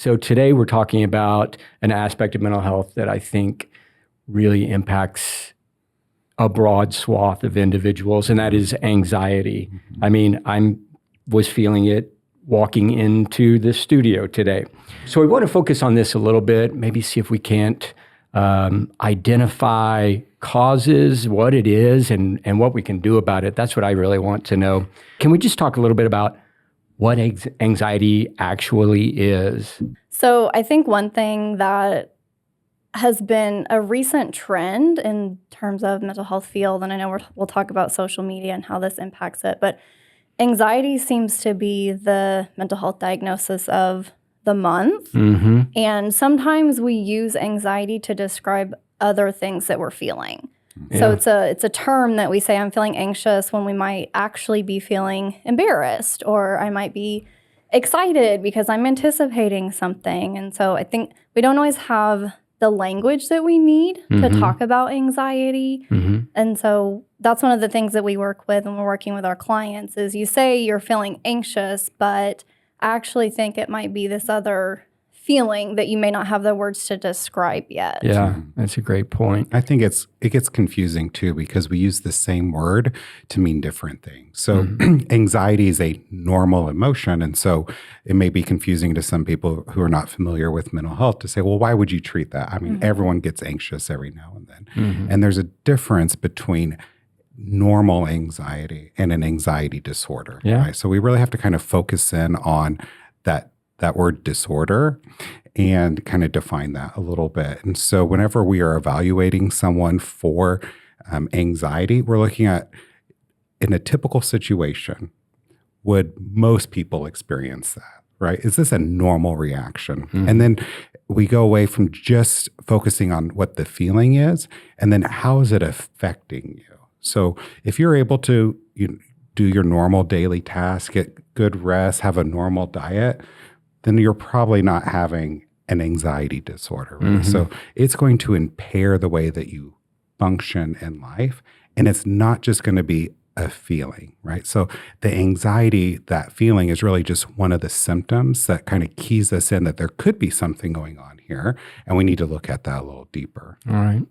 So today we're talking about an aspect of mental health that I think really impacts a broad swath of individuals, and that is anxiety. I mean, was feeling it walking into the studio today. So we want to focus on this a little bit, maybe see if we can't identify causes, what it is, and what we can do about it. That's what I really want to know. Can we just talk a little bit about what anxiety actually is? So I think one thing that has been a recent trend in terms of mental health field, and I know we'll talk about social media and how this impacts it, but anxiety seems to be the mental health diagnosis of the month. Mm-hmm. And sometimes we use anxiety to describe other things that we're feeling. Yeah. So it's a term that we say, I'm feeling anxious, when we might actually be feeling embarrassed, or I might be excited because I'm anticipating something. And so I think we don't always have the language that we need to talk about anxiety. Mm-hmm. And so that's one of the things that we work with when we're working with our clients is you say you're feeling anxious, but I actually think it might be this other feeling that you may not have the words to describe yet. Yeah, that's a great point. I think it gets confusing too because we use the same word to mean different things. So anxiety is a normal emotion. And so it may be confusing to some people who are not familiar with mental health to say, well, why would you treat that? I mean, everyone gets anxious every now and then. Mm-hmm. And there's a difference between normal anxiety and an anxiety disorder. Yeah. Right? So we really have to kind of focus in on that word disorder and kind of define that a little bit. And so whenever we are evaluating someone for anxiety, we're looking at, in a typical situation, would most people experience that, right? Is this a normal reaction? Mm-hmm. And then we go away from just focusing on what the feeling is, and then how is it affecting you? So if you're able to do your normal daily task, get good rest, have a normal diet, then you're probably not having an anxiety disorder. Right? Mm-hmm. So it's going to impair the way that you function in life. And it's not just going to be a feeling, right? So the anxiety, that feeling is really just one of the symptoms that kind of keys us in that there could be something going on here. And we need to look at that a little deeper. All right.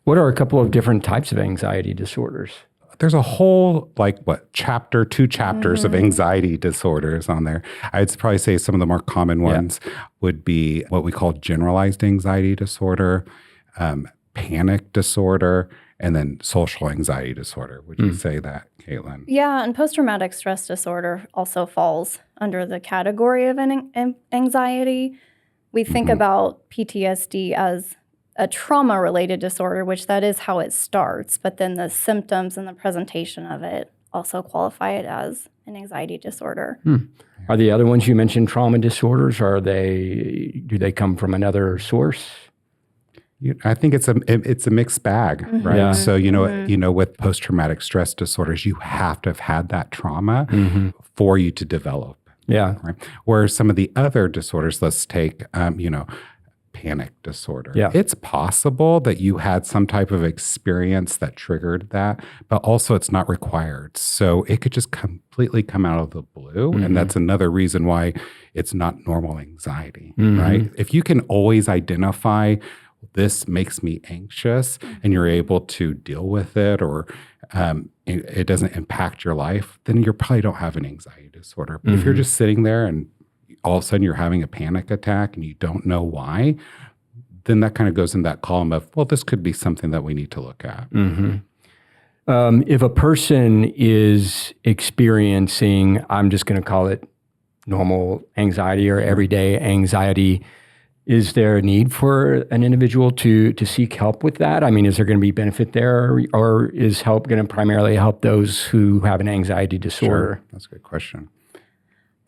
What are a couple of different types of anxiety disorders? There's a whole, two chapters of anxiety disorders on there. I'd probably say some of the more common ones would be what we call generalized anxiety disorder, panic disorder, and then social anxiety disorder. Would you say that, Kaitlin? Yeah, and post-traumatic stress disorder also falls under the category of anxiety. We think about PTSD as a trauma-related disorder, which that is how it starts, but then the symptoms and the presentation of it also qualify it as an anxiety disorder. Are the other ones you mentioned trauma disorders, do they come from another source? I think it's a mixed bag, right? Yeah. So, with post-traumatic stress disorders, you have to have had that trauma for you to develop. Yeah. Right? Whereas some of the other disorders, let's take, panic disorder. Yeah. It's possible that you had some type of experience that triggered that, but also it's not required. So it could just completely come out of the blue. And that's another reason why it's not normal anxiety, right? If you can always identify this makes me anxious and you're able to deal with it, or it doesn't impact your life, then you probably don't have an anxiety disorder. But if you're just sitting there and all of a sudden you're having a panic attack and you don't know why, then that kind of goes in that column of, well, this could be something that we need to look at. If a person is experiencing, I'm just going to call it normal anxiety or everyday anxiety, is there a need for an individual to seek help with that? I mean, is there going to be benefit there, or is help going to primarily help those who have an anxiety disorder? Sure. That's a good question.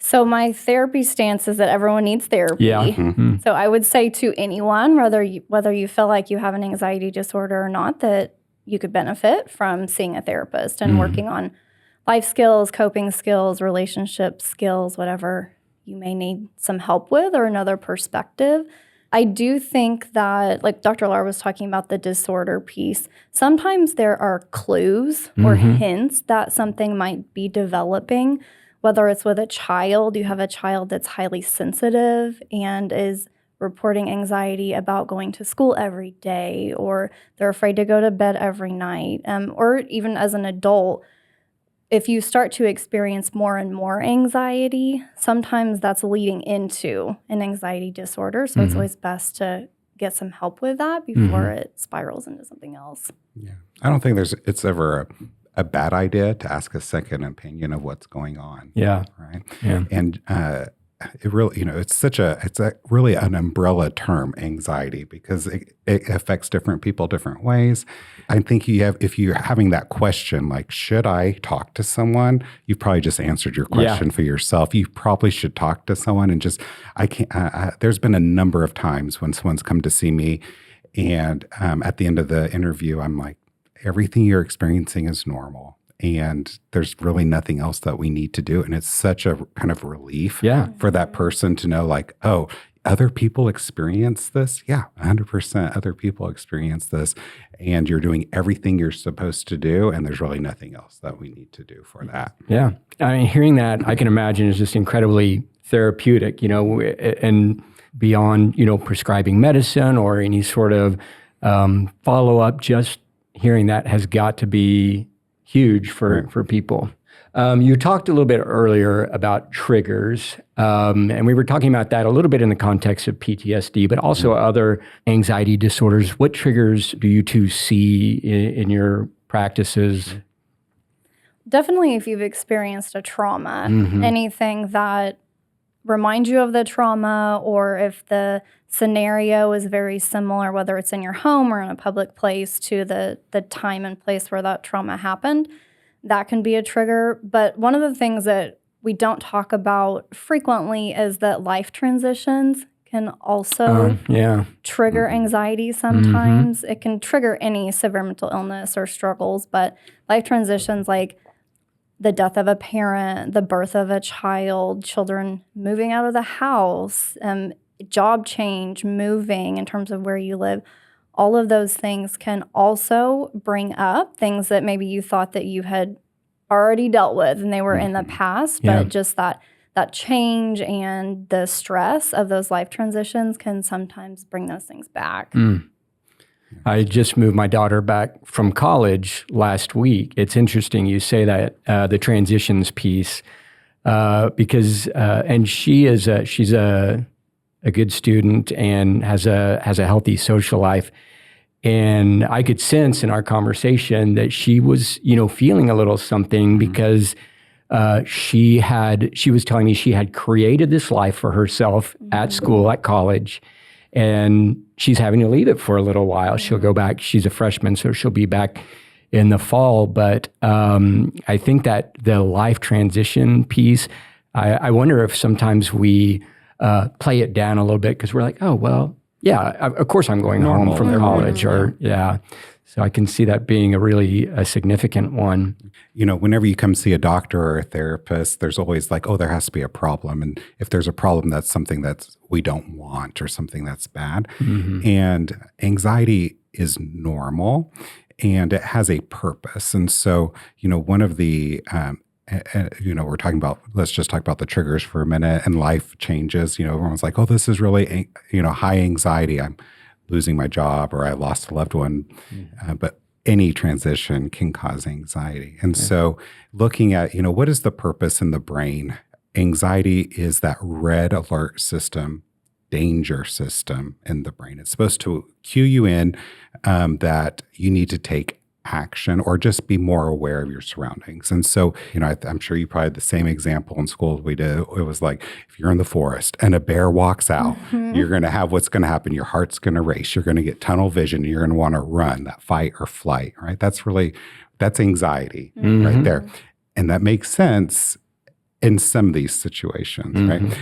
So my therapy stance is that everyone needs therapy. Yeah. So I would say to anyone, whether you feel like you have an anxiety disorder or not, that you could benefit from seeing a therapist and working on life skills, coping skills, relationship skills, whatever you may need some help with or another perspective. I do think that, like Dr. Lahr was talking about the disorder piece, sometimes there are clues or hints that something might be developing whether it's with a child, you have a child that's highly sensitive and is reporting anxiety about going to school every day, or they're afraid to go to bed every night, or even as an adult, if you start to experience more and more anxiety, sometimes that's leading into an anxiety disorder. So it's always best to get some help with that before it spirals into something else. Yeah. I don't think it's ever a bad idea to ask a second opinion of what's going on. Yeah. Right. Yeah. And it really, it's really an umbrella term, anxiety, because it affects different people different ways. I think if you're having that question, like, should I talk to someone? You've probably just answered your question for yourself. You probably should talk to someone and there's been a number of times when someone's come to see me and at the end of the interview, I'm like, everything you're experiencing is normal. And there's really nothing else that we need to do. And it's such a kind of relief for that person to know, like, oh, other people experience this? Yeah, 100% other people experience this. And you're doing everything you're supposed to do. And there's really nothing else that we need to do for that. Yeah. I mean, hearing that, I can imagine is just incredibly therapeutic, and beyond, prescribing medicine or any sort of follow-up, just hearing that has got to be huge for people. You talked a little bit earlier about triggers, and we were talking about that a little bit in the context of PTSD, but also other anxiety disorders. What triggers do you two see in your practices? Definitely if you've experienced a trauma, anything that reminds you of the trauma, or if the scenario is very similar, whether it's in your home or in a public place, to the time and place where that trauma happened, that can be a trigger. But one of the things that we don't talk about frequently is that life transitions can also trigger anxiety sometimes. It can trigger any severe mental illness or struggles, but life transitions like the death of a parent, the birth of a child, children moving out of the house, job change, moving in terms of where you live, all of those things can also bring up things that maybe you thought that you had already dealt with and they were in the past, but just that change and the stress of those life transitions can sometimes bring those things back. I just moved my daughter back from college last week. It's interesting you say that, the transitions piece, because and she's a good student and has a healthy social life. And I could sense in our conversation that she was, feeling a little something because she was telling me she had created this life for herself at school, at college, and she's having to leave it for a little while. She'll go back. She's a freshman, so she'll be back in the fall. But I think that the life transition piece, I wonder if sometimes we play it down a little bit because we're like, oh, well, yeah, of course I'm going home from college So I can see that being a significant one. Whenever you come see a doctor or a therapist, there's always like, oh, there has to be a problem. And if there's a problem, that's something that we don't want or something that's bad. And anxiety is normal and it has a purpose. And so, one of the we're talking about, let's just talk about the triggers for a minute, and life changes. Everyone's like, oh, this is really, high anxiety. I'm losing my job or I lost a loved one. But any transition can cause anxiety. And so looking at, what is the purpose in the brain? Anxiety is that red alert system, danger system in the brain. It's supposed to cue you in that you need to take action or just be more aware of your surroundings. And so, I'm sure you probably had the same example in school as we did. It was like, if you're in the forest and a bear walks out, you're going to have what's going to happen. Your heart's going to race. You're going to get tunnel vision. And you're going to want to run, that fight or flight, right? That's anxiety right there. And that makes sense in some of these situations, right?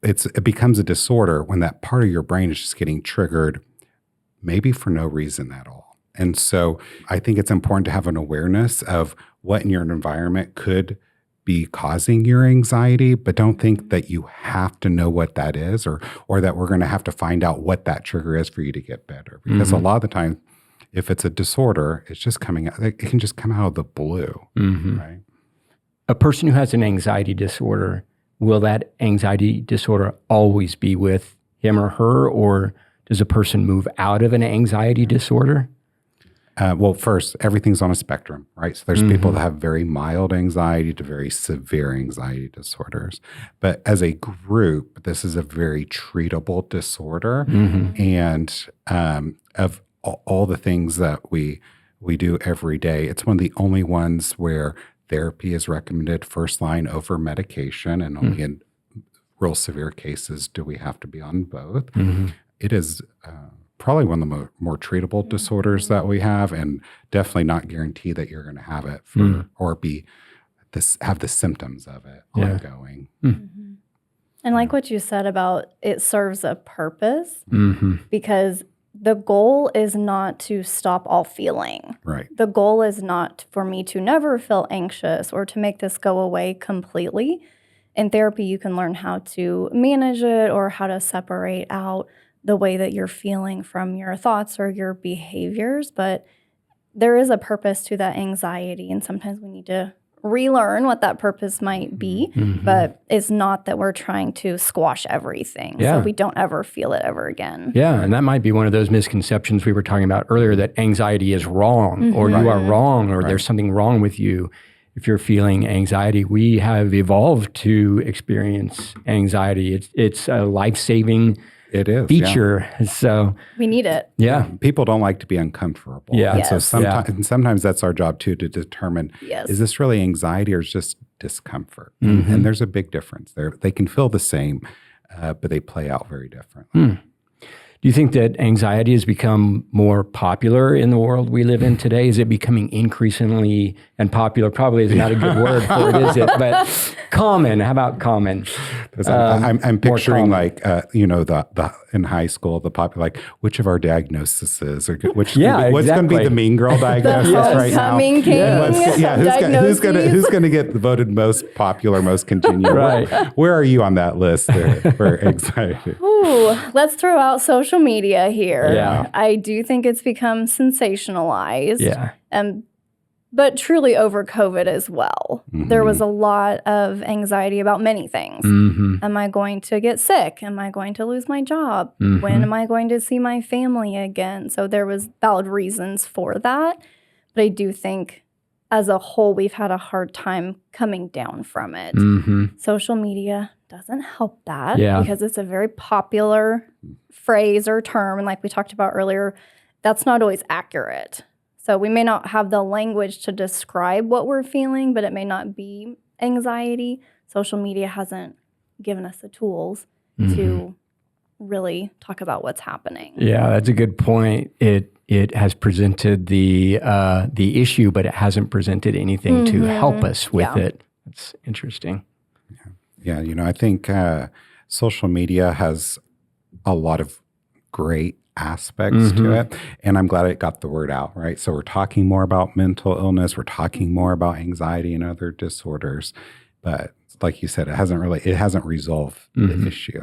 It becomes a disorder when that part of your brain is just getting triggered, maybe for no reason at all. And so I think it's important to have an awareness of what in your environment could be causing your anxiety, but don't think that you have to know what that is or that we're going to have to find out what that trigger is for you to get better. Because a lot of the time, if it's a disorder, it's just coming out, it can just come out of the blue, right? a person who has an anxiety disorder, will that anxiety disorder always be with him or her, or does a person move out of an anxiety disorder? Well, first, everything's on a spectrum, right? So there's people that have very mild anxiety to very severe anxiety disorders. But as a group, this is a very treatable disorder. And of all the things that we do every day, it's one of the only ones where therapy is recommended first line over medication, and only in real severe cases do we have to be on both. It is probably one of the more treatable disorders that we have, and definitely not guarantee that you're going to have it or have the symptoms of it ongoing. And like what you said about it serves a purpose, because the goal is not to stop all feeling. Right. The goal is not for me to never feel anxious or to make this go away completely. In therapy, you can learn how to manage it or how to separate out the way that you're feeling from your thoughts or your behaviors. But there is a purpose to that anxiety, and sometimes we need to relearn what that purpose might be. But it's not that we're trying to squash everything so we don't ever feel it ever again. Yeah, and that might be one of those misconceptions we were talking about earlier, that anxiety is wrong, or you are wrong, or there's something wrong with you. If you're feeling anxiety, we have evolved to experience anxiety. It's a life-saving feature. So we need it. Yeah. People don't like to be uncomfortable. Yeah. And so sometimes that's our job too, to determine, is this really anxiety or is just discomfort? And there's a big difference there. They can feel the same, but they play out very differently. Do you think that anxiety has become more popular in the world we live in today? Is it becoming increasingly, and popular probably is not a good word for it, is it? But common. How about common? I'm picturing like, the in high school, the popular, like, which of our diagnoses, or what's going to be the mean girl diagnosis right now? Who's going to get voted most popular, most congenial? Right. Where are you on that list for anxiety? Ooh, let's throw out social media here. Yeah. I do think it's become sensationalized. Yeah. But truly over COVID as well. There was a lot of anxiety about many things. Am I going to get sick? Am I going to lose my job? When am I going to see my family again? So there was valid reasons for that. But I do think as a whole, we've had a hard time coming down from it. Social media doesn't help that because it's a very popular phrase or term. And like we talked about earlier, that's not always accurate. So we may not have the language to describe what we're feeling, but it may not be anxiety. Social media hasn't given us the tools to really talk about what's happening. Yeah, that's a good point. It has presented the issue, but it hasn't presented anything to help us with it. That's interesting. Yeah, I think social media has a lot of great aspects to it, and I'm glad it got the word out, right? So we're talking more about mental illness, we're talking more about anxiety and other disorders, but like you said, it hasn't resolved the issue.